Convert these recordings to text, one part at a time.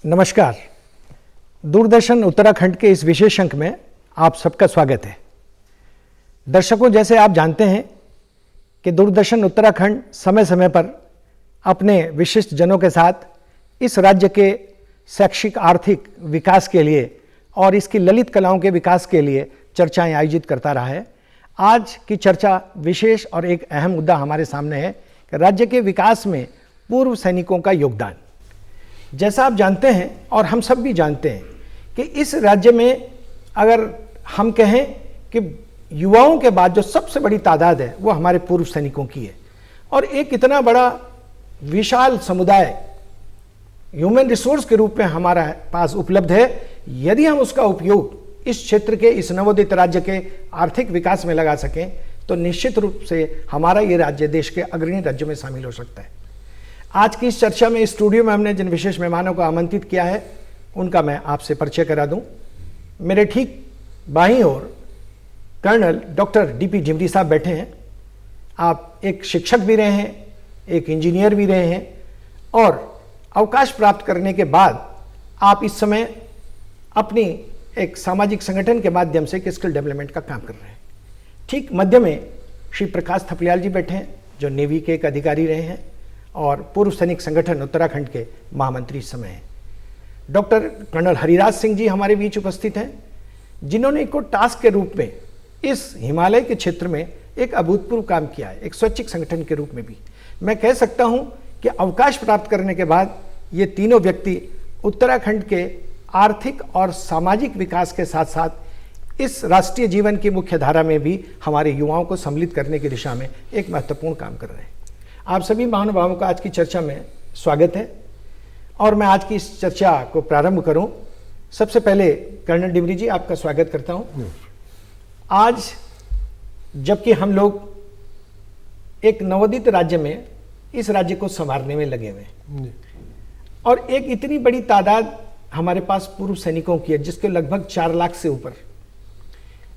नमस्कार। दूरदर्शन उत्तराखंड के इस विशेष अंक में आप सबका स्वागत है। दर्शकों, जैसे आप जानते हैं कि दूरदर्शन उत्तराखंड समय समय पर अपने विशिष्ट जनों के साथ इस राज्य के शैक्षिक आर्थिक विकास के लिए और इसकी ललित कलाओं के विकास के लिए चर्चाएं आयोजित करता रहा है। आज की चर्चा विशेष और एक अहम मुद्दा हमारे सामने है कि राज्य के विकास में पूर्व सैनिकों का योगदान। जैसा आप जानते हैं और हम सब भी जानते हैं कि इस राज्य में अगर हम कहें कि युवाओं के बाद जो सबसे बड़ी तादाद है वो हमारे पूर्व सैनिकों की है, और एक इतना बड़ा विशाल समुदाय ह्यूमन रिसोर्स के रूप में हमारा पास उपलब्ध है। यदि हम उसका उपयोग इस क्षेत्र के, इस नवोदित राज्य के आर्थिक विकास में लगा सकें तो निश्चित रूप से हमारा ये राज्य देश के अग्रणी राज्यों में शामिल हो सकता है। आज की इस चर्चा में स्टूडियो में हमने जिन विशेष मेहमानों को आमंत्रित किया है उनका मैं आपसे परिचय करा दूं। मेरे ठीक बाईं ओर कर्नल डॉक्टर डीपी ढिमरी साहब बैठे हैं। आप एक शिक्षक भी रहे हैं, एक इंजीनियर भी रहे हैं, और अवकाश प्राप्त करने के बाद आप इस समय अपनी एक सामाजिक संगठन के माध्यम से एक स्किल डेवलपमेंट का काम कर रहे हैं। ठीक मध्य में श्री प्रकाश थपलियाल जी बैठे हैं, जो नेवी के एक अधिकारी रहे हैं और पूर्व सैनिक संगठन उत्तराखंड के महामंत्री इस समय हैं। डॉक्टर कर्नल हरिराज सिंह जी हमारे बीच उपस्थित हैं, जिन्होंने इको टास्क के रूप में इस हिमालय के क्षेत्र में एक अभूतपूर्व काम किया है, एक स्वैच्छिक संगठन के रूप में भी। मैं कह सकता हूं कि अवकाश प्राप्त करने के बाद ये तीनों व्यक्ति उत्तराखंड के आर्थिक और सामाजिक विकास के साथ साथ इस राष्ट्रीय जीवन की मुख्य धारा में भी हमारे युवाओं को सम्मिलित करने की दिशा में एक महत्वपूर्ण काम कर रहे हैं। आप सभी महानुभावों का आज की चर्चा में स्वागत है, और मैं आज की इस चर्चा को प्रारंभ करूं। सबसे पहले कर्नल डिमरी जी, आपका स्वागत करता हूं। आज जबकि हम लोग एक नवोदित राज्य में इस राज्य को संवारने में लगे हुए हैं और एक इतनी बड़ी तादाद हमारे पास पूर्व सैनिकों की है, जिसके लगभग 4 लाख से ऊपर,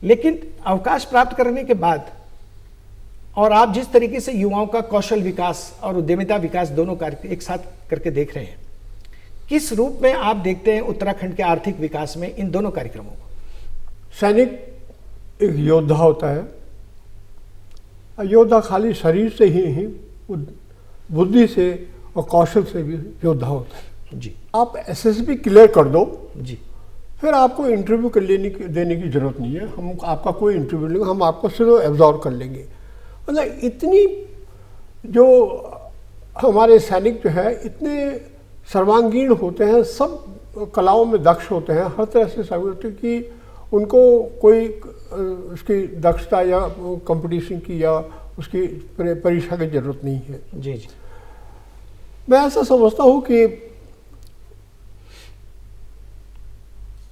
लेकिन अवकाश प्राप्त करने के बाद और आप जिस तरीके से युवाओं का कौशल विकास और उद्यमिता विकास दोनों कार्य एक साथ करके देख रहे हैं, किस रूप में आप देखते हैं उत्तराखंड के आर्थिक विकास में इन दोनों कार्यक्रमों को? सैनिक एक योद्धा होता है। योद्धा खाली शरीर से ही बुद्धि से और कौशल से भी योद्धा होता है जी। आप एसएसबी क्लियर कर दो जी, फिर आपको इंटरव्यू देने की जरूरत नहीं है। हम आपका कोई इंटरव्यू लेंगे, हम आपको सिर्फ एब्जॉर्व कर लेंगे। मतलब इतनी जो हमारे सैनिक जो है इतने सर्वांगीण होते हैं, सब कलाओं में दक्ष होते हैं, हर तरह से सब होते हैं कि उनको कोई उसकी दक्षता या कंपटीशन की या उसकी परीक्षा की जरूरत नहीं है। जी जी। मैं ऐसा समझता हूँ कि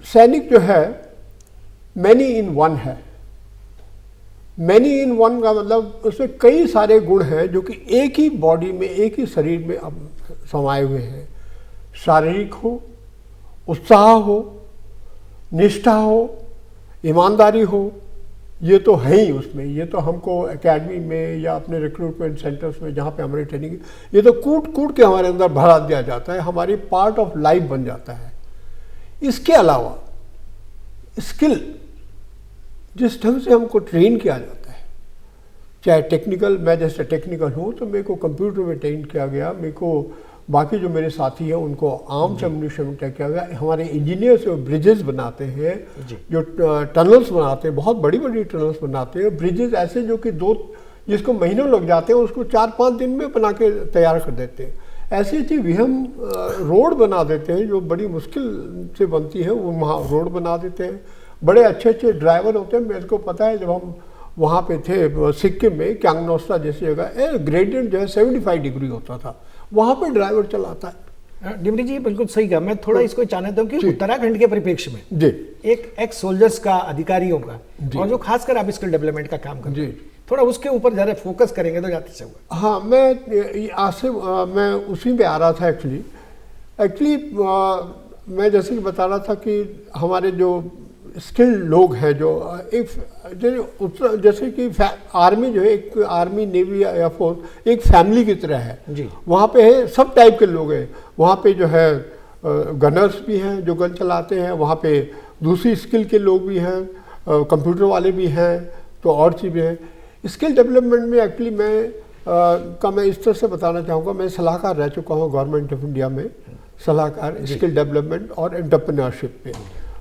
सैनिक जो है मैनी इन वन है। मैनी इन वन का मतलब उसमें कई सारे गुण हैं जो कि एक ही बॉडी में, एक ही शरीर में अब समाये हुए हैं। शारीरिक हो, उत्साह हो, निष्ठा हो, ईमानदारी हो, ये तो है ही उसमें। ये तो हमको एकेडमी में या अपने रिक्रूटमेंट सेंटर्स में जहाँ पे हमारी ट्रेनिंग, ये तो कूट कूट के हमारे अंदर भरा दिया जाता है, हमारी पार्ट ऑफ लाइफ बन जाता है। इसके अलावा स्किल, जिस ढंग से हमको ट्रेन किया जाता है, चाहे टेक्निकल, मैं जैसे टेक्निकल हूँ तो मेरे को कंप्यूटर में ट्रेन किया गया, मेरे को बाकी जो मेरे साथी हैं उनको आर्म्स एम्युनिशन में ट्रेन किया गया। हमारे इंजीनियर्स जो ब्रिजेस बनाते हैं, जो टनल्स बनाते हैं, बहुत बड़ी बड़ी टनल्स बनाते हैं, ब्रिजेस ऐसे जो कि जिसको महीनों लग जाते हैं उसको 4-5 दिन में बना के तैयार कर देते हैं। ऐसी ऐसी विहम रोड बना देते हैं जो बड़ी मुश्किल से बनती है, वो वहाँ रोड बना देते हैं। बड़े अच्छे अच्छे ड्राइवर होते हैं। मेरे को पता है जब हम वहाँ पे थे सिक्किम में, क्यांगनोस्ता जैसी जगह, ग्रेडियंट जो है 75 डिग्री होता था, वहाँ पे ड्राइवर चलाता है। डिमरी जी बिल्कुल सही कहा। मैं थोड़ा इसको जानता हूँ कि उत्तराखंड के परिप्रेक्ष्य में जी एक एक्स सोल्जर्स का, अधिकारियों का, और जो खासकर आप स्किल डेवलपमेंट का काम कर रहे हैं, थोड़ा उसके ऊपर ज़्यादा फोकस करेंगे तो ज़्यादा अच्छा होगा। हाँ, मैं उसी में आ रहा था। एक्चुअली मैं जैसे कि बता रहा था कि हमारे जो स्किल्ड लोग हैं, जो एक जैसे कि आर्मी जो है, एक आर्मी, नेवी, एयरफोर्स एक फैमिली की तरह है जी। वहाँ पे है सब टाइप के लोग हैं। वहाँ पे जो है गनर्स भी हैं जो गन चलाते हैं, वहाँ पे दूसरी स्किल के लोग भी हैं, कंप्यूटर वाले भी हैं, तो और चीज़ें हैं। स्किल डेवलपमेंट में एक्चुअली मैं इस तरह से बताना चाहूँगा, मैं सलाहकार रह चुका हूँ गवर्नमेंट ऑफ इंडिया में, सलाहकार स्किल डेवलपमेंट और एंटरप्रेन्योरशिप पे,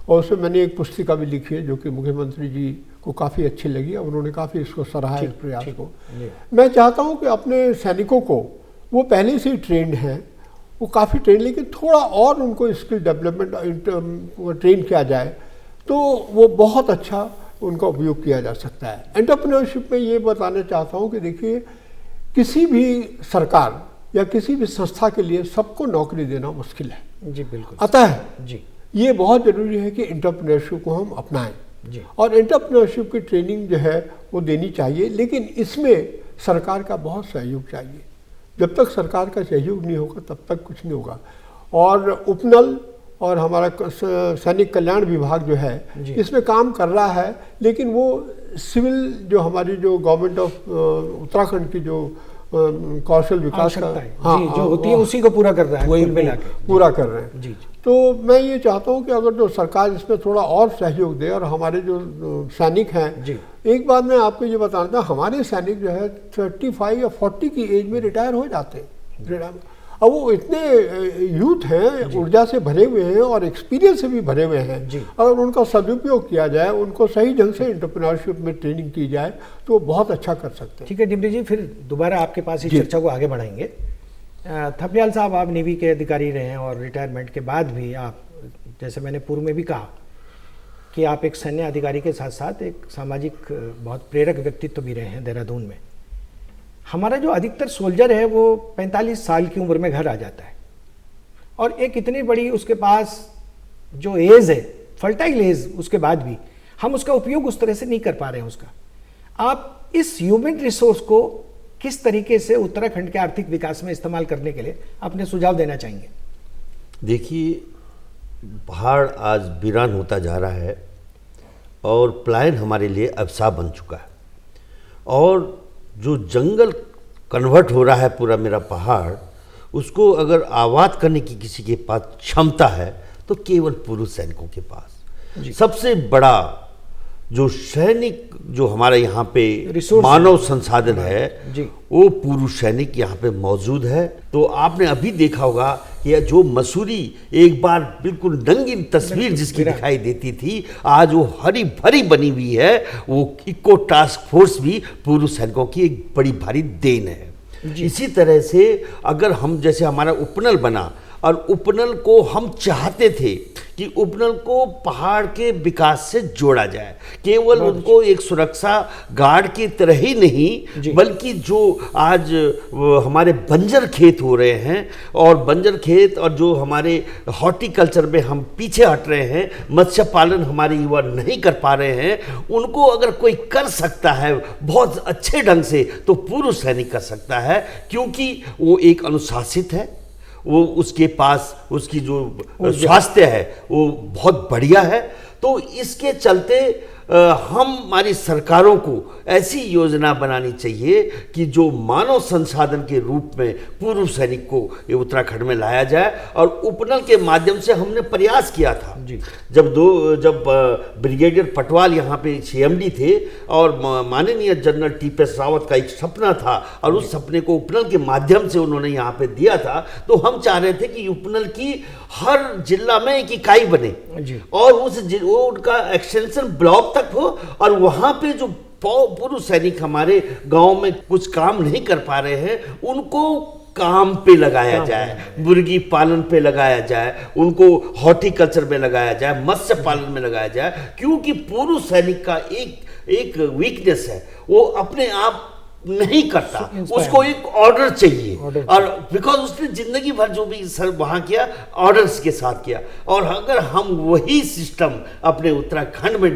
और उसमें मैंने एक पुस्तिका भी लिखी है जो कि मुख्यमंत्री जी को काफ़ी अच्छी लगी और उन्होंने काफ़ी इसको सराहा इस प्रयास को। मैं चाहता हूँ कि अपने सैनिकों को, वो पहले से ही ट्रेंड हैं, वो काफ़ी ट्रेन, लेकिन थोड़ा और उनको स्किल डेवलपमेंट ट्रेन किया जाए तो वो बहुत अच्छा उनका उपयोग किया जा सकता है। एंटरप्रेन्योरशिप में ये बताना चाहता हूँ कि देखिए, किसी भी सरकार या किसी भी संस्था के लिए सबको नौकरी देना मुश्किल है जी, बिल्कुल। अतः जी, ये बहुत ज़रूरी है कि एंटरप्रेन्योरशिप को हम अपनाएं जी, और एंटरप्रेन्योरशिप की ट्रेनिंग जो है वो देनी चाहिए, लेकिन इसमें सरकार का बहुत सहयोग चाहिए। जब तक सरकार का सहयोग नहीं होगा तब तक कुछ नहीं होगा। और उपनल और हमारा सैनिक कल्याण विभाग जो है इसमें काम कर रहा है, लेकिन वो सिविल जो हमारी जो गवर्नमेंट ऑफ उत्तराखंड की जो कौशल विकास का जो होती है उसी को पूरा कर रहा है, वही पूरा कर रहे हैं। जी, तो मैं ये चाहता हूँ कि अगर जो सरकार इसमें थोड़ा और सहयोग दे, और हमारे जो सैनिक हैं, एक बात मैं आपको ये बताना था, हमारे सैनिक जो है 35 या 40 की एज में रिटायर हो जाते हैं। अब वो इतने यूथ हैं, ऊर्जा से भरे हुए हैं और एक्सपीरियंस से भी भरे हुए हैं। अगर उनका सदुपयोग किया जाए, उनको सही ढंग से एंटरप्रेन्योरशिप में ट्रेनिंग की जाए तो वो बहुत अच्छा कर सकते हैं। ठीक है डिम्पी जी, फिर दोबारा आपके पास इस चर्चा को आगे बढ़ाएंगे। थपलियाल साहब, आप नेवी के अधिकारी रहे हैं और रिटायरमेंट के बाद भी आप, जैसे मैंने पूर्व में भी कहा कि आप एक सैन्य अधिकारी के साथ साथ एक सामाजिक बहुत प्रेरक व्यक्तित्व भी रहे हैं देहरादून में। हमारा जो अधिकतर सोल्जर है वो 45 साल की उम्र में घर आ जाता है, और एक इतनी बड़ी उसके पास जो एज है, फर्टाइल एज, उसके बाद भी हम उसका उपयोग उस तरह से नहीं कर पा रहे हैं उसका। आप इस ह्यूमन रिसोर्स को किस तरीके से उत्तराखंड के आर्थिक विकास में इस्तेमाल करने के लिए अपने सुझाव देना चाहेंगे? देखिए, पहाड़ आज वीरान होता जा रहा है और पलायन हमारे लिए अभिशाप बन चुका है, और जो जंगल कन्वर्ट हो रहा है पूरा मेरा पहाड़, उसको अगर आबाद करने की किसी के पास क्षमता है तो केवल पुरुष सैनिकों के पास। सबसे बड़ा जो सैनिक जो हमारे यहाँ पे मानव संसाधन है वो पुरुष सैनिक यहाँ पे मौजूद है। तो आपने अभी देखा होगा कि जो मसूरी एक बार बिल्कुल रंगीन तस्वीर जिसकी दिखाई देती थी, आज वो हरी भरी बनी हुई है। वो इको टास्क फोर्स भी पुरुष सैनिकों की एक बड़ी भारी देन है। इसी तरह से अगर हम, जैसे हमारा उपनल बना, और उपनल को हम चाहते थे कि उपनल को पहाड़ के विकास से जोड़ा जाए, केवल उनको एक सुरक्षा गार्ड की तरह ही नहीं, बल्कि जो आज हमारे बंजर खेत हो रहे हैं, और बंजर खेत और जो हमारे हॉर्टिकल्चर में हम पीछे हट रहे हैं, मत्स्य पालन हमारे युवा नहीं कर पा रहे हैं, उनको अगर कोई कर सकता है बहुत अच्छे ढंग से तो पुरुष सैनिक कर सकता है, क्योंकि वो एक अनुशासित है, वो उसके पास उसकी जो स्वास्थ्य है वो बहुत बढ़िया है। तो इसके चलते हमारी सरकारों को ऐसी योजना बनानी चाहिए कि जो मानव संसाधन के रूप में पूर्व सैनिक को ये उत्तराखंड में लाया जाए। और उपनल के माध्यम से हमने प्रयास किया था जब ब्रिगेडियर पटवाल यहाँ पे CMD थे, और माननीय जनरल TPS रावत का एक सपना था, और उस सपने को उपनल के माध्यम से उन्होंने यहाँ पे दिया था। तो हम चाह रहे थे कि उपनल की हर जिला में एक इकाई बने, और वो उनका एक्सटेंशन ब्लॉक तक हो, और वहाँ पे जो पुरुष सैनिक हमारे गांव में कुछ काम नहीं कर पा रहे हैं उनको काम पे लगाया जाए, मुर्गी पालन पे लगाया जाए, उनको हॉर्टिकल्चर में लगाया जाए, मत्स्य पालन में लगाया जाए। क्योंकि पुरुष सैनिक का एक वीकनेस है, वो अपने आप नहीं करता, उसको एक ऑर्डर चाहिए, और बिकॉज उसने जिंदगी भर जो भी सर वहाँ किया ऑर्डर्स के साथ किया। और अगर हम वही सिस्टम अपने उत्तराखंड में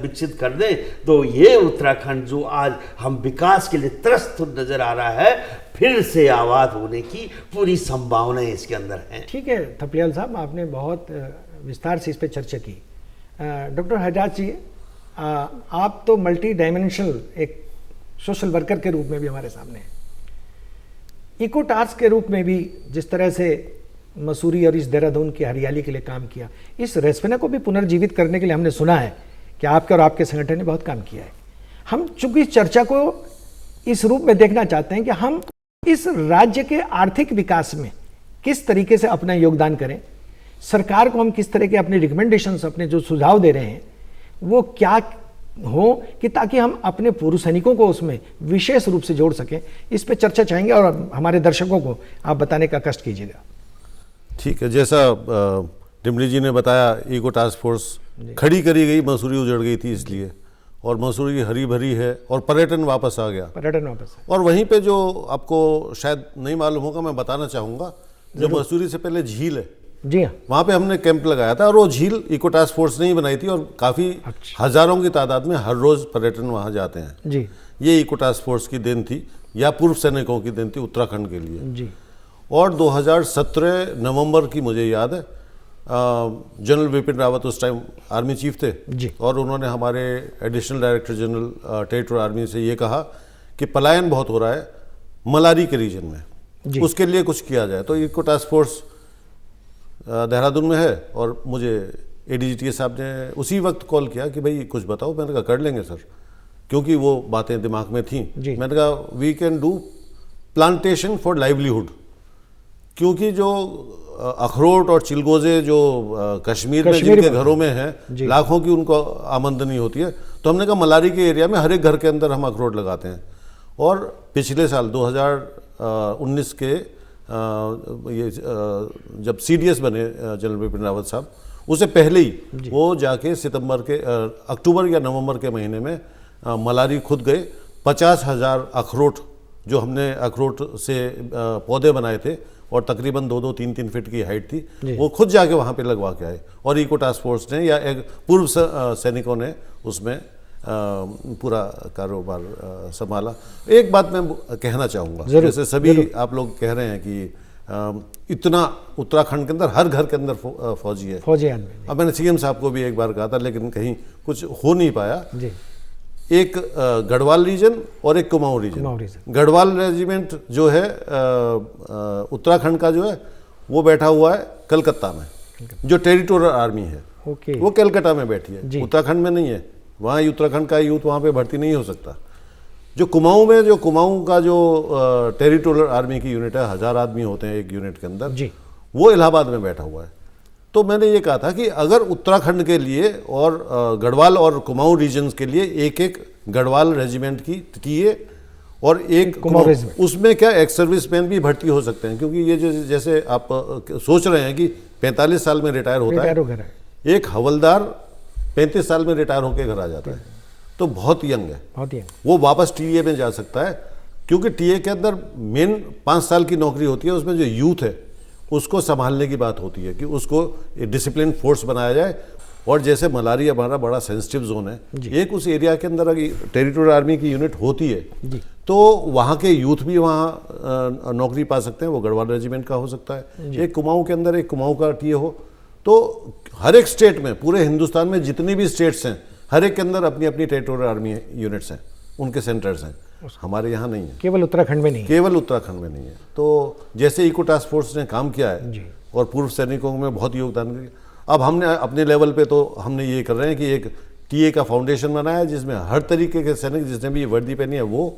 विकसित कर दें तो ये उत्तराखंड जो आज हम विकास के लिए त्रस्त नजर आ रहा है, फिर से आबाद होने की पूरी संभावनाएं इसके अंदर हैं। ठीक है थपलियाल साहब, आपने बहुत विस्तार से इस पर चर्चा की। डॉक्टर हजाज जी, आप तो मल्टी डायमेंशनल एक सोशल वर्कर के रूप में भी हमारे सामने है, इको टास्क के रूप में भी जिस तरह से मसूरी और इस देहरादून की हरियाली के लिए काम किया। इस रेस्पिना को भी पुनर्जीवित करने के लिए हमने सुना है कि आपके और आपके संगठन ने बहुत काम किया है। हम चूंकि इस चर्चा को इस रूप में देखना चाहते हैं कि हम इस राज्य के आर्थिक विकास में किस तरीके से अपना योगदान करें, सरकार को हम किस तरह के अपने रिकमेंडेशंस, अपने जो सुझाव दे रहे हैं वो क्या हो कि ताकि हम अपने पूर्व सैनिकों को उसमें विशेष रूप से जोड़ सकें। इस पे चर्चा चाहेंगे और हमारे दर्शकों को आप बताने का कष्ट कीजिएगा। ठीक है, जैसा डिमरी जी ने बताया, इको टास्क फोर्स खड़ी करी गई, मसूरी उजड़ गई थी इसलिए, और मसूरी हरी भरी है और पर्यटन वापस आ गया। पर्यटन वापस और वहीं पे जो आपको शायद नहीं मालूम होगा, मैं बताना चाहूँगा, जो मसूरी से पहले झील है, जी हाँ, वहाँ पे हमने कैंप लगाया था और वो झील इको टास्क फोर्स ने ही बनाई थी और काफ़ी हजारों की तादाद में हर रोज़ पर्यटन वहाँ जाते हैं जी। ये इको टास्क फोर्स की देन थी या पूर्व सैनिकों की देन थी उत्तराखंड के लिए जी। और 2017 नवंबर की मुझे याद है, जनरल विपिन रावत उस टाइम आर्मी चीफ थे जी। और उन्होंने हमारे additional director general territorial army से ये कहा कि पलायन बहुत हो रहा है मलारी के रीजन में, उसके लिए कुछ किया जाए। तो इको टास्क फोर्स देहरादून में है और मुझे एडीजीटी साहब ने उसी वक्त कॉल किया कि भाई कुछ बताओ। मैंने कहा कर लेंगे सर, क्योंकि वो बातें दिमाग में थी। मैंने कहा we can do plantation for livelihood, क्योंकि जो अखरोट और चिलगोजे जो कश्मीर में जिनके घरों में हैं, लाखों की उनको आमदनी होती है, तो हमने कहा मलारी के एरिया में हर एक घर के अंदर हम अखरोट लगाते हैं। और पिछले साल 2019 के ये जब सीडीएस बने जनरल बिपिन रावत साहब, उससे पहले ही वो जाके सितंबर के अक्टूबर या नवंबर के महीने में मलारी खुद गए। 50,000 अखरोट जो हमने अखरोट से पौधे बनाए थे और तकरीबन 2-2, 3-3 फीट की हाइट थी, वो खुद जाके वहाँ पे लगवा के आए और इको टास्क फोर्स ने या एक पूर्व सैनिकों ने उसमें पूरा कारोबार संभाला। एक बात मैं कहना चाहूँगा, जैसे सभी आप लोग कह रहे हैं कि इतना उत्तराखंड के अंदर हर घर के अंदर फौजी है, फौजी आदमी। अब मैंने सीएम साहब को भी एक बार कहा था, लेकिन कहीं कुछ हो नहीं पाया जी। एक गढ़वाल रीजन और एक कुमाऊं रीजन। गढ़वाल रेजिमेंट जो है उत्तराखंड का जो है वो बैठा हुआ है कलकत्ता में, जो टेरिटोरियल आर्मी है वो कलकत्ता में बैठी है, उत्तराखंड में नहीं है। वहाँ उत्तराखंड का यूथ वहाँ पे भर्ती नहीं हो सकता। जो कुमाऊं में, जो कुमाऊं का जो टेरिटोरियल आर्मी की यूनिट है, 1000 आदमी होते हैं एक यूनिट के अंदर जी, वो इलाहाबाद में बैठा हुआ है। तो मैंने ये कहा था कि अगर उत्तराखंड के लिए और गढ़वाल और कुमाऊं रीजन्स के लिए एक एक गढ़वाल रेजिमेंट की टीए और एक कुमाऊं, उसमें क्या एक्स सर्विस मैन भी भर्ती हो सकते हैं, क्योंकि ये जो जैसे आप सोच रहे हैं कि 45 साल में रिटायर होता है, एक हवलदार 35 साल में रिटायर होकर घर आ जाता है, तो बहुत यंग है, बहुत यंग। वो वापस टीए में जा सकता है, क्योंकि टीए के अंदर मेन 5 साल की नौकरी होती है, उसमें जो यूथ है उसको संभालने की बात होती है कि उसको डिसिप्लिन फोर्स बनाया जाए। और जैसे मलारी हमारा बड़ा सेंसिटिव जोन है, एक उस एरिया के अंदर अगर टेरिटोरियल आर्मी की यूनिट होती है तो वहाँ के यूथ भी वहाँ नौकरी पा सकते हैं, वो गढ़वाल रेजिमेंट का हो सकता है। एक कुमाऊं के अंदर एक कुमाऊं का टीए हो, तो हर एक स्टेट में, पूरे हिंदुस्तान में जितनी भी स्टेट्स हैं, हर एक के अंदर अपनी अपनी टेरिटोरियल आर्मी यूनिट्स हैं, उनके सेंटर्स हैं। हमारे यहाँ नहीं है, केवल उत्तराखंड में नहीं, केवल उत्तराखंड में नहीं है। तो जैसे इको टास्क फोर्स ने काम किया है और पूर्व सैनिकों में बहुत योगदान किया, अब हमने अपने लेवल पे तो हमने ये कर रहे हैं कि एक टीए का फाउंडेशन बनाया है, जिसमें हर तरीके के सैनिक जिसने भी ये वर्दी पहनी है, वो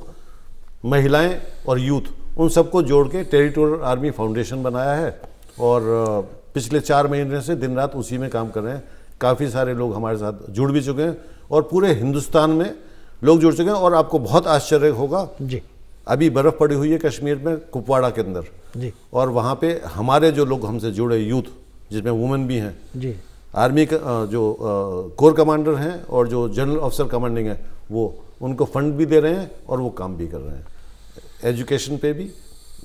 महिलाएं और यूथ, उन सबको जोड़ के टेरिटोरियल आर्मी फाउंडेशन बनाया है। और पिछले 4 महीने से दिन रात उसी में काम कर रहे हैं। काफ़ी सारे लोग हमारे साथ जुड़ भी चुके हैं और पूरे हिंदुस्तान में लोग जुड़ चुके हैं। और आपको बहुत आश्चर्य होगा जी, अभी बर्फ़ पड़ी हुई है कश्मीर में, कुपवाड़ा के अंदर जी, और वहाँ पे हमारे जो लोग हमसे जुड़े यूथ, जिसमें वुमेन भी हैं जी, आर्मी का जो कोर कमांडर हैं और जो जनरल ऑफिसर कमांडिंग है, वो उनको फंड भी दे रहे हैं और वो काम भी कर रहे हैं, एजुकेशन पे भी,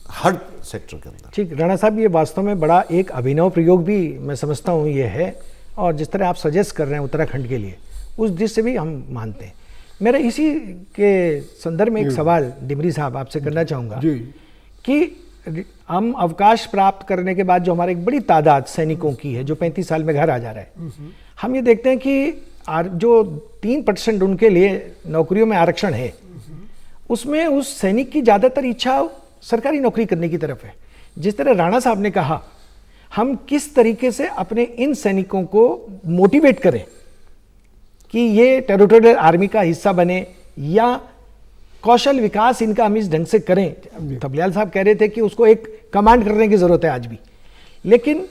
हर सेक्टर के अंदर। ठीक, राणा साहब, ये वास्तव में बड़ा एक अभिनव प्रयोग भी मैं समझता हूँ ये है, और जिस तरह आप सजेस्ट कर रहे हैं उत्तराखंड के लिए, उस दृष्टि से भी हम मानते हैं। मेरा इसी के संदर्भ में एक सवाल डिमरी साहब आपसे करना चाहूँगा कि हम अवकाश प्राप्त करने के बाद जो हमारे एक बड़ी तादाद सैनिकों की है जो 35 साल में घर आ जा रहा है, हम ये देखते हैं कि जो 3% उनके लिए नौकरियों में आरक्षण है, उसमें उस सैनिक की ज़्यादातर इच्छा सरकारी नौकरी करने की तरफ है। जिस तरह राणा साहब ने कहा, हम किस तरीके से अपने इन सैनिकों को मोटिवेट करें कि ये टेरिटोरियल आर्मी का हिस्सा बने, या कौशल विकास इनका हम इस ढंग से करें। थपलियाल साहब कह रहे थे कि उसको एक कमांड करने की ज़रूरत है आज भी, लेकिन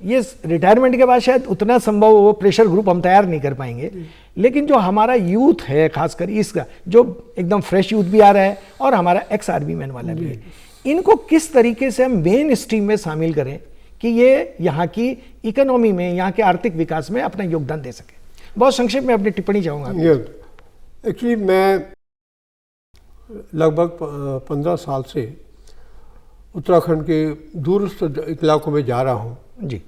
ये रिटायरमेंट के बाद शायद उतना संभव वो प्रेशर ग्रुप हम तैयार नहीं कर पाएंगे। लेकिन जो हमारा यूथ है, खासकर इसका जो एकदम फ्रेश यूथ भी आ रहा है और हमारा एक्स आर्मी मैन वाला भी है, इनको किस तरीके से हम मेन स्ट्रीम में शामिल करें कि ये यहाँ की इकोनॉमी में, यहाँ के आर्थिक विकास में अपना योगदान दे सके। बहुत संक्षेप में अपनी टिप्पणी चाहूँगा। एक्चुअली मैं लगभग 15 साल से उत्तराखंड के दूरस्थ इलाकों में जा रहा हूँ जी,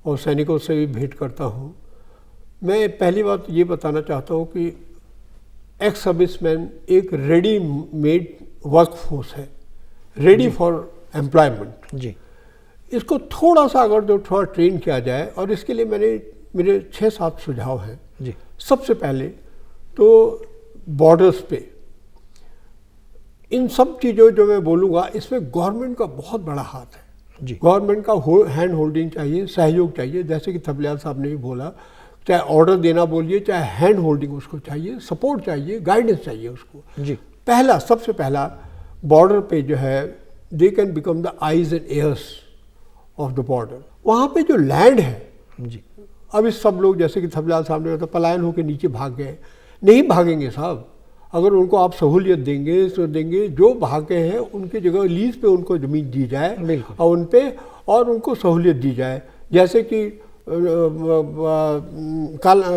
और सैनिकों से भी भेंट करता हूँ। मैं पहली बात ये बताना चाहता हूँ कि एक्स सर्विसमैन एक रेडी मेड वर्क फोर्स है, रेडी फॉर एम्प्लॉयमेंट जी, इसको थोड़ा सा अगर जो थोड़ा ट्रेन किया जाए, और इसके लिए मेरे 6-7 सुझाव हैं जी। सबसे पहले तो बॉर्डर्स पे इन सब चीज़ों जो मैं बोलूँगा इसमें गवर्नमेंट का बहुत बड़ा हाथ है जी। गवर्नमेंट का हैंड होल्डिंग चाहिए, सहयोग चाहिए, जैसे कि थपलियाल साहब ने भी बोला, चाहे ऑर्डर देना बोलिए, चाहे हैंड होल्डिंग उसको चाहिए, सपोर्ट चाहिए, गाइडेंस चाहिए उसको जी। पहला, सबसे पहला बॉर्डर पे जो है they can become the eyes and ears of the border. वहाँ पे जो लैंड है जी, अब इस सब लोग जैसे कि थपलियाल साहब ने कहा पलायन होकर नीचे भाग गए, नहीं भागेंगे साहब। अगर उनको आप सहूलियत देंगे तो देंगे, जो भागे हैं उनकी जगह लीज पे उनको ज़मीन दी जाए और उन पे और उनको सहूलियत दी जाए। जैसे कि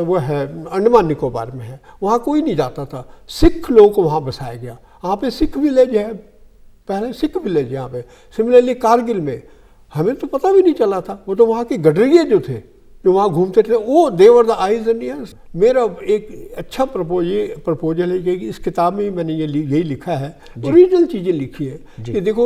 वो है अंडमान निकोबार में है, वहाँ कोई नहीं जाता था, सिख लोगों को वहाँ बसाया गया। वहाँ पे सिख विलेज है, पहले सिख विलेज है यहाँ पे। सिमिलरली कारगिल में हमें तो पता भी नहीं चला था, वो तो वहाँ के गडरिये जो थे जो वहाँ घूमते थे, वो देवर द आइज एंड ईयर्स। मेरा एक अच्छा प्रपोजल है कि इस किताब में मैंने यही लिखा है, ओरिजिनल चीज़ें लिखी है कि देखो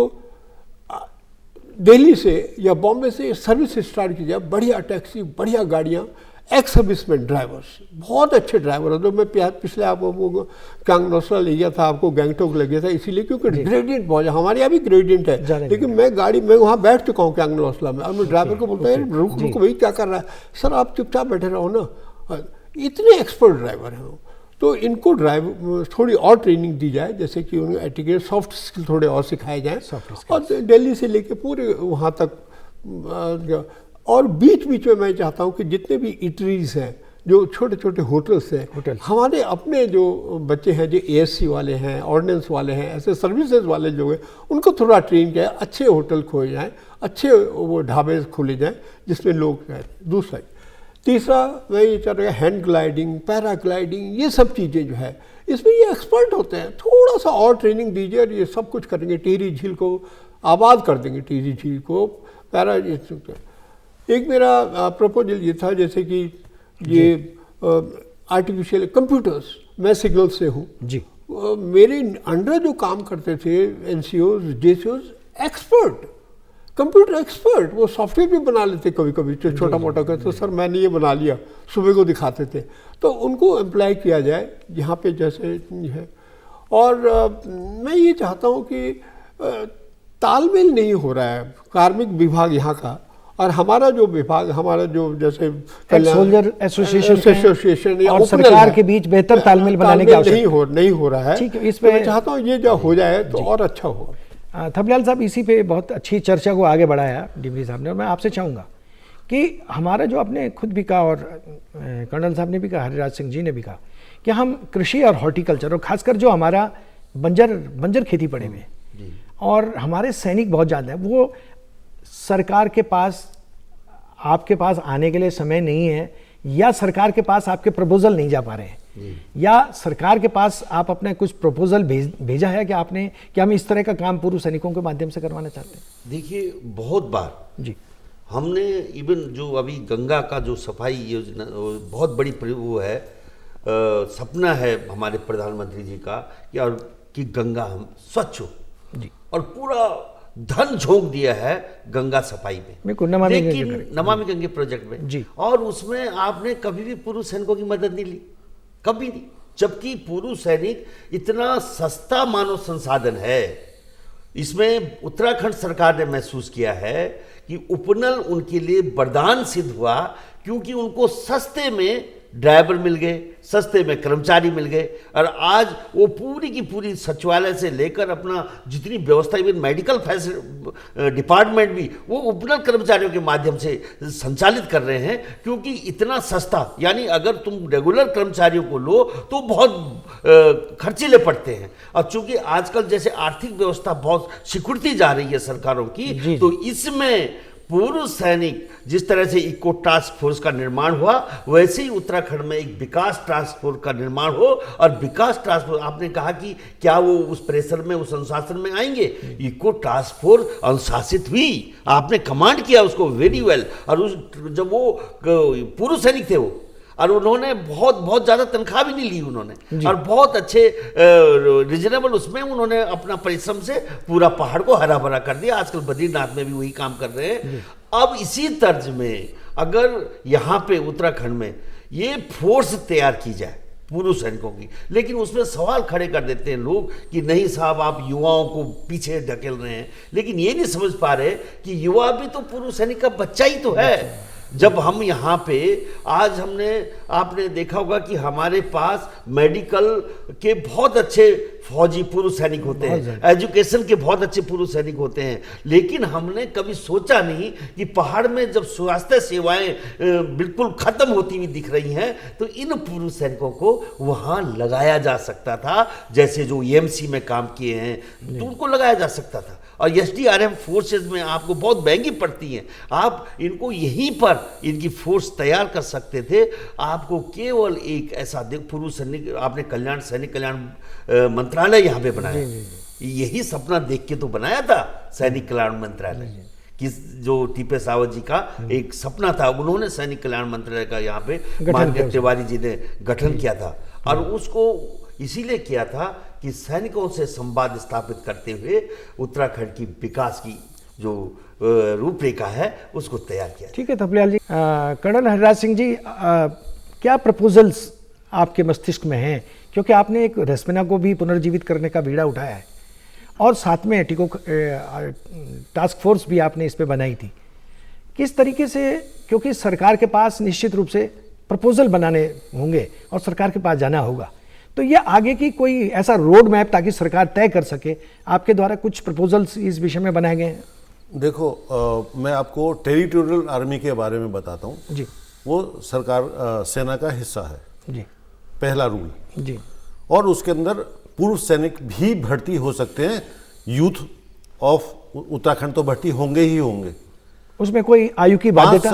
दिल्ली से या बॉम्बे से सर्विस स्टार्ट की जाए, बढ़िया टैक्सी, बढ़िया गाड़ियाँ, एक्स सर्विसमैन ड्राइवर्स, बहुत अच्छे ड्राइवर हैं। तो मैं पिछले आपको कांगनोसरा ले गया था, आपको गैंगटोक ले गया था, इसीलिए क्योंकि ग्रेडियंट बहुत है, हमारे यहाँ भी ग्रेडियंट है, लेकिन मैं वहाँ बैठ चुका हूँ कांगनोसरा में, और मैं ड्राइवर को बोलता है रुक भाई क्या कर रहा है, सर आप चुपचाप बैठे रहो ना। इतने एक्सपर्ट ड्राइवर हैं वो। तो इनको थोड़ी और ट्रेनिंग दी जाए, जैसे कि उन्हें एटिकेट, सॉफ्ट स्किल थोड़े और सिखाए जाएँ, और दिल्ली से लेके पूरे वहाँ तक। और बीच बीच में मैं चाहता हूँ कि जितने भी इटरीज हैं, जो छोटे छोटे होटल्स हैं, हमारे अपने जो बच्चे हैं जो ASC वाले हैं, ऑर्डिनेंस वाले हैं, ऐसे सर्विसेज वाले जो हैं, उनको थोड़ा ट्रेन किया, अच्छे होटल खोले जाएँ, अच्छे वो ढाबे खोले जाएँ जिसमें लोग हैं। दूसरा, तीसरा मैं ये चाह रहा हूँ हैंड ग्लाइडिंग, पैराग्लाइडिंग, ये सब चीज़ें जो है इसमें ये एक्सपर्ट होते हैं, थोड़ा सा और ट्रेनिंग दीजिए और ये सब कुछ करेंगे, टिहरी झील को आबाद कर देंगे, टिहरी झील को। एक मेरा प्रपोजल ये था, जैसे कि ये आर्टिफिशियल कंप्यूटर्स, मैं सिग्नल से हूँ जी, मेरे अंडर जो काम करते थे NCOs, JCOs, expert, computer expert, वो सॉफ्टवेयर भी बना लेते कभी कभी, तो छोटा मोटा करते, तो सर मैंने ये बना लिया, सुबह को दिखाते थे। तो उनको एम्प्लॉय किया जाए यहाँ पे जैसे है। और मैं ये चाहता हूँ कि तालमेल नहीं हो रहा है कार्मिक विभाग यहाँ का और हमारा जो विभाग, हमारा जो जैसे सोल्जर एसोसिएशन या और सरकार के बीच बेहतर तालमेल बनाने की आवश्यकता नहीं हो रहा है। ठीक है, इस पे मैं चाहता हूँ ये जो हो जाए तो और अच्छा होगा। थपलियाल साहब इसी पे बहुत अच्छी चर्चा को आगे बढ़ाया डिमरी साहब ने, और मैं आपसे चाहूँगा कि हमारा जो आपने खुद भी कहा और कर्नल साहब ने भी कहा, हरिराज सिंह जी ने भी कहा कि हम कृषि और हॉर्टिकल्चर, और खासकर जो हमारा बंजर खेती पड़े हुए और हमारे सैनिक बहुत ज़्यादा है, वो सरकार के पास, आपके पास आने के लिए समय नहीं है, या सरकार के पास आपके प्रपोजल नहीं जा पा रहे हैं, या सरकार के पास आप अपने कुछ प्रपोजल भेजा है कि आपने कि हम इस तरह का काम पूर्व सैनिकों के माध्यम से करवाना चाहते हैं? देखिए, बहुत बार जी हमने इवन जो अभी गंगा का जो सफाई योजना, बहुत बड़ी वो है, सपना है हमारे प्रधानमंत्री जी का कि गंगा हम स्वच्छ हो जी, और पूरा धन झोंक दिया है गंगा सफाई में, लेकिन नमामि गंगे प्रोजेक्ट में जी, और उसमें आपने कभी भी पूर्व सैनिकों की मदद नहीं ली, कभी नहीं, जबकि पूर्व सैनिक इतना सस्ता मानव संसाधन है, इसमें उत्तराखंड सरकार ने महसूस किया है कि उपनल उनके लिए वरदान सिद्ध हुआ, क्योंकि उनको सस्ते में ड्राइवर मिल गए, सस्ते में कर्मचारी मिल गए, और आज वो पूरी की पूरी सचिवालय से लेकर अपना जितनी व्यवस्था, इवन मेडिकल डिपार्टमेंट भी वो उपनल कर्मचारियों के माध्यम से संचालित कर रहे हैं, क्योंकि इतना सस्ता, यानी अगर तुम रेगुलर कर्मचारियों को लो तो बहुत खर्चीले पड़ते हैं, और चूंकि आजकल जैसे आर्थिक व्यवस्था बहुत सिकुड़ती जा रही है सरकारों की, तो इसमें पूर्व सैनिक जिस तरह से इको टास्क फोर्स का निर्माण हुआ, वैसे ही उत्तराखंड में एक विकास टास्क फोर्स का निर्माण हो। और विकास टास्क फोर्स, आपने कहा कि क्या वो उस प्रेशर में, उस अनुशासन में आएंगे? इको टास्क फोर्स अनुशासित हुई, आपने कमांड किया उसको वेरी वेल। और उस जब वो पूर्व सैनिक थे वो, और उन्होंने बहुत ज़्यादा तनख्वाह भी नहीं ली उन्होंने, और बहुत अच्छे रिजनेबल उसमें उन्होंने अपना परिश्रम से पूरा पहाड़ को हरा भरा कर दिया। आजकल बद्रीनाथ में भी वही काम कर रहे हैं। अब इसी तर्ज में अगर यहाँ पे उत्तराखंड में ये फोर्स तैयार की जाए पूर्व सैनिकों की, लेकिन उसमें सवाल खड़े कर देते हैं लोग कि नहीं साहब, आप युवाओं को पीछे ढकेल रहे हैं। लेकिन ये नहीं समझ पा रहे कि युवा भी तो पूर्व सैनिक का बच्चा ही तो है। जब हम यहाँ पे आज आपने देखा होगा कि हमारे पास मेडिकल के बहुत अच्छे फौजी पूर्व सैनिक होते हैं, एजुकेशन के बहुत अच्छे पूर्व सैनिक होते हैं, लेकिन हमने कभी सोचा नहीं कि पहाड़ में जब स्वास्थ्य सेवाएं बिल्कुल खत्म होती हुई दिख रही हैं, तो इन पूर्व सैनिकों को वहाँ लगाया जा सकता था। जैसे जो EMC में काम किए हैं तो उनको लगाया जा सकता था। और SDRF फोर्सेज में आपको बहुत महंगी पड़ती हैं, आप इनको यहीं पर इनकी फोर्स तैयार कर सकते थे। आपको केवल एक ऐसा पूर्व सैनिक, आपने सैनिक कल्याण मंत्रालय यहाँ पे बनाया, यही सपना देख के तो बनाया था सैनिक कल्याण मंत्रालय, कि जो टीपे सावत जी का एक सपना था, उन्होंने सैनिक कल्याण मंत्रालय का यहाँ पे माननीय तिवारी जी ने गठन किया था। और उसको इसीलिए किया था कि सैनिकों से संवाद स्थापित करते हुए उत्तराखंड की विकास की जो रूपरेखा है उसको तैयार किया। ठीक है थपलियाल जी। कर्नल हरिराज सिंह जी, क्या प्रपोजल्स आपके मस्तिष्क में हैं? क्योंकि आपने एक रेस्पिना को भी पुनर्जीवित करने का बीड़ा उठाया है, और साथ में टिको टास्क फोर्स भी आपने इस पे बनाई थी। किस तरीके से, क्योंकि सरकार के पास निश्चित रूप से प्रपोजल बनाने होंगे और सरकार के पास जाना होगा, तो ये आगे की कोई ऐसा रोड मैप ताकि सरकार तय कर सके, आपके द्वारा कुछ प्रपोजल्स इस विषय में बनाए गए हैं? देखो, मैं आपको टेरिटोरियल आर्मी के बारे में बताता हूँ जी। वो सरकार सेना का हिस्सा है जी, पहला रूल जी। और उसके अंदर पूर्व सैनिक भी भर्ती हो सकते हैं। यूथ ऑफ उत्तराखंड तो भर्ती होंगे ही होंगे। उसमें कोई आयु की बाध्यता?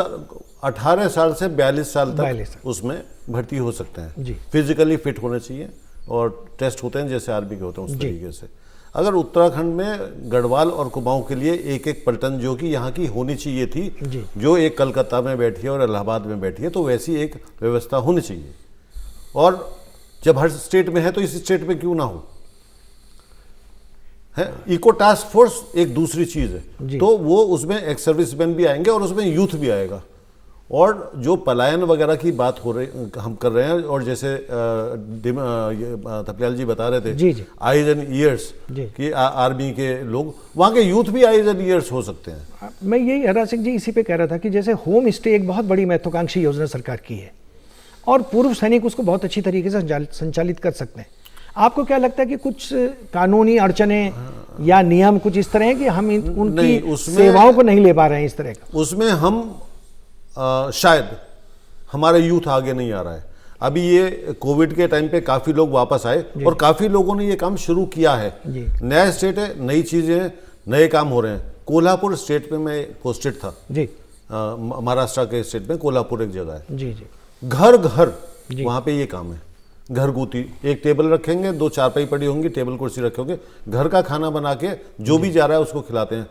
18 साल से 42 साल तक उसमें भर्ती हो सकते हैं जी। फिजिकली फिट होने चाहिए, और टेस्ट होते हैं जैसे आर्मी के होते हैं उस तरीके से। अगर उत्तराखंड में गढ़वाल और कुमाऊं के लिए एक एक पलटन जो कि यहाँ की होनी चाहिए थी, जो एक कलकत्ता में बैठी है और इलाहाबाद में बैठी है, तो वैसी एक व्यवस्था होनी चाहिए। और जब हर स्टेट में है तो इस स्टेट में क्यों ना हो? है इको टास्क फोर्स एक दूसरी चीज है, तो वो उसमें एक्स सर्विसमैन भी आएंगे और उसमें यूथ भी आएगा। और जो पलायन वगैरह की बात हो रही हम कर रहे हैं, और जैसे थपलियाल जी बता रहे थे आईज एंड ईयर्स कि आर्मी के लोग, वहाँ के यूथ भी आईज एंड ईयर्स हो सकते हैं। मैं यही हरिराज सिंह जी इसी पे कह रहा था कि जैसे होम स्टे एक बहुत बड़ी महत्वाकांक्षी योजना सरकार की है, और पूर्व सैनिक उसको बहुत अच्छी तरीके से संचालित कर सकते हैं। आपको क्या लगता है कि कुछ कानूनी अड़चने या नियम कुछ इस तरह है कि हम उनकी सेवाओं को नहीं ले पा रहे हैं इस तरह का? उसमें हम शायद हमारा यूथ आगे नहीं आ रहा है। अभी ये कोविड के टाइम पे काफ़ी लोग वापस आए और काफ़ी लोगों ने ये काम शुरू किया है। नया स्टेट है, नई चीज़ें हैं, नए काम हो रहे हैं। कोल्हापुर स्टेट में मैं पोस्टेड था जी, महाराष्ट्र के स्टेट में कोल्हापुर एक जगह है जी। घर घर वहाँ पे ये काम है। घरगुती एक टेबल रखेंगे, 2 चारपाई पड़ी होंगी, टेबल कुर्सी रखे होंगे, घर का खाना बना के जो भी जा रहा है उसको खिलाते हैं।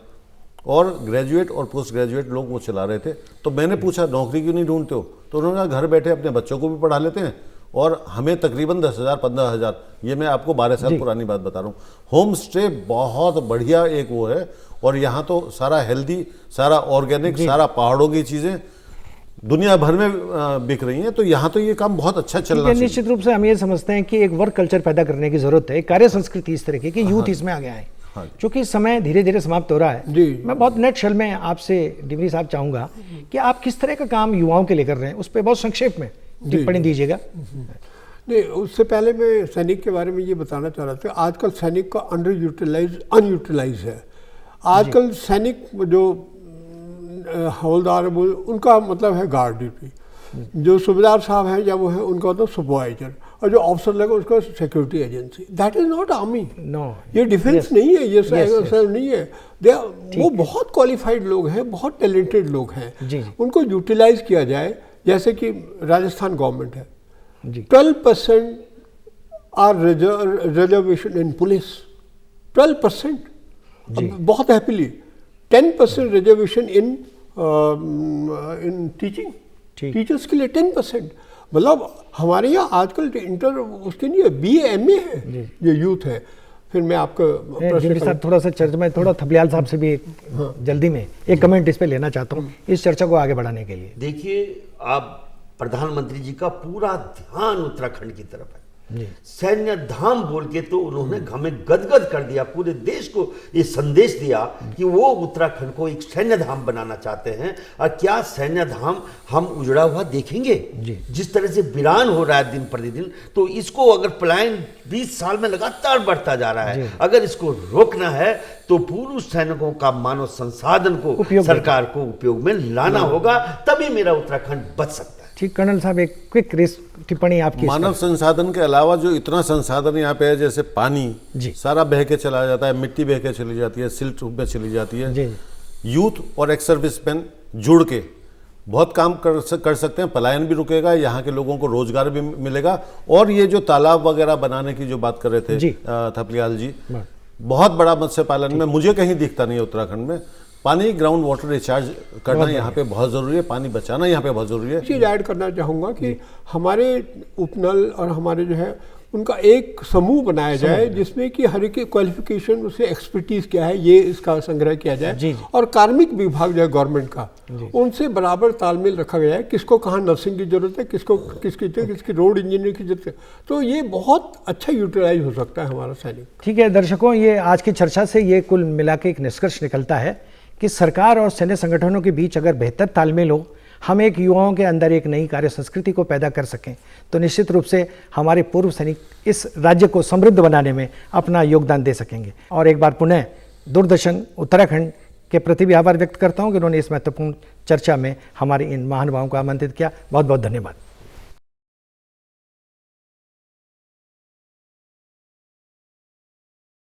और ग्रेजुएट और पोस्ट ग्रेजुएट लोग वो चला रहे थे। तो मैंने पूछा नौकरी क्यों नहीं ढूंढते हो? तो उन्होंने कहा घर बैठे अपने बच्चों को भी पढ़ा लेते हैं, और हमें तकरीबन 10,000 15,000, ये मैं आपको 12 साल पुरानी बात बता रहा हूँ। होम स्टे बहुत बढ़िया एक वो है, और यहाँ तो सारा हेल्दी, सारा ऑर्गेनिक, सारा पहाड़ों की चीज़ें दुनिया भर में बिक रही हैं। तो यहाँ तो ये काम बहुत अच्छा चल रहा है। निश्चित रूप से हम ये समझते हैं कि एक वर्क कल्चर पैदा करने की जरूरत है, एक कार्य संस्कृति इस तरह की कि यूथ इसमें आगे आए। हाँ जी। चूंकि समय धीरे धीरे समाप्त हो रहा है, जी। मैं बहुत नेट शल में आपसे डिमरी साहब चाहूँगा कि आप किस तरह का काम युवाओं के लिए कर रहे हैं, उस पर बहुत संक्षेप में टिप्पणी दीजिएगा। नहीं, उससे पहले मैं सैनिक के बारे में ये बताना चाह रहा था, आजकल सैनिक का अनयूटिलाइज है। आजकल सैनिक जो हवलदार वो उनका मतलब है गार्ड ड्यूटी, जो सूबेदार साहब हैं या वो है उनका मतलब सुपरवाइजर, और जो ऑफिसर लगा उसका security agency. That is not army. No, ये डिफेंस नहीं है, ये सब नहीं है। वो बहुत क्वालिफाइड लोग हैं, बहुत टैलेंटेड लोग हैं, जी। उनको यूटिलाइज किया जाए। जैसे कि राजस्थान गवर्नमेंट है, जी। 12% आर रिजर्वेशन इन पुलिस, 12%। बहुत happily 10% reservation in teaching, teachers के लिए 10%। मतलब हमारे यहाँ आजकल इंटर उसके नहीं है, BA MA है ये यूथ है। फिर मैं आपको डिमरी साहब थोड़ा सा चर्चा में थोड़ा थपलियाल साहब से भी एक जल्दी में एक कमेंट इस पे लेना चाहता हूँ इस चर्चा को आगे बढ़ाने के लिए। देखिए, आप प्रधानमंत्री जी का पूरा ध्यान उत्तराखंड की तरफ है। सैन्य धाम बोल के तो उन्होंने हमें गदगद कर दिया, पूरे देश को ये संदेश दिया कि वो उत्तराखंड को एक सैन्य धाम बनाना चाहते हैं। और क्या सैन्य धाम हम उजड़ा हुआ देखेंगे? जिस तरह से वीरान हो रहा है दिन प्रतिदिन, तो इसको अगर पलायन 20 साल में लगातार बढ़ता जा रहा है, अगर इसको रोकना है तो पूर्व सैनिकों का मानव संसाधन को सरकार को उपयोग में लाना होगा, तभी मेरा उत्तराखंड बच सकता है। ठीक, कर्नल साहब एक क्विक टिप्पणी आपकी। मानव संसाधन के अलावा जो इतना संसाधन यहाँ पे है, जैसे पानी सारा बह के चला जाता है, मिट्टी बह के चली जाती है, सिल्ट में चली जाती है। यूथ और एक्स सर्विसमैन जुड़ के बहुत काम कर सकते हैं, पलायन भी रुकेगा, यहाँ के लोगों को रोजगार भी मिलेगा। और ये जो तालाब वगैरह बनाने की जो बात कर रहे थे थपलियाल जी, बहुत बड़ा मत्स्य पालन में मुझे कहीं दिखता नहीं है उत्तराखंड में। पानी, ग्राउंड वाटर रिचार्ज करना यहाँ पे बहुत ज़रूरी है, पानी बचाना यहाँ पे बहुत ज़रूरी है। चीज़ ऐड करना चाहूँगा कि हमारे उपनल और हमारे जो है उनका एक समूह बनाया जाए, जिसमें कि हर एक क्वालिफिकेशन, उसे एक्सपर्टीज क्या है, ये इसका संग्रह किया जाए। और कार्मिक विभाग जो है गवर्नमेंट का, उनसे बराबर तालमेल रखा गया है, किसको कहाँ नर्सिंग की जरूरत है, किसकी रोड इंजीनियर की जरूरत है। तो ये बहुत अच्छा यूटिलाइज हो सकता है हमारा सैनिक। ठीक है दर्शकों, ये आज की चर्चा से ये कुल मिला के एक निष्कर्ष निकलता है कि सरकार और सैन्य संगठनों के बीच अगर बेहतर तालमेल हो, हम एक युवाओं के अंदर एक नई कार्य संस्कृति को पैदा कर सकें, तो निश्चित रूप से हमारे पूर्व सैनिक इस राज्य को समृद्ध बनाने में अपना योगदान दे सकेंगे। और एक बार पुनः दूरदर्शन उत्तराखंड के प्रति भी आभार व्यक्त करता हूं कि उन्होंने इस महत्वपूर्ण चर्चा में हमारे इन महानुभावों को आमंत्रित किया। बहुत बहुत धन्यवाद।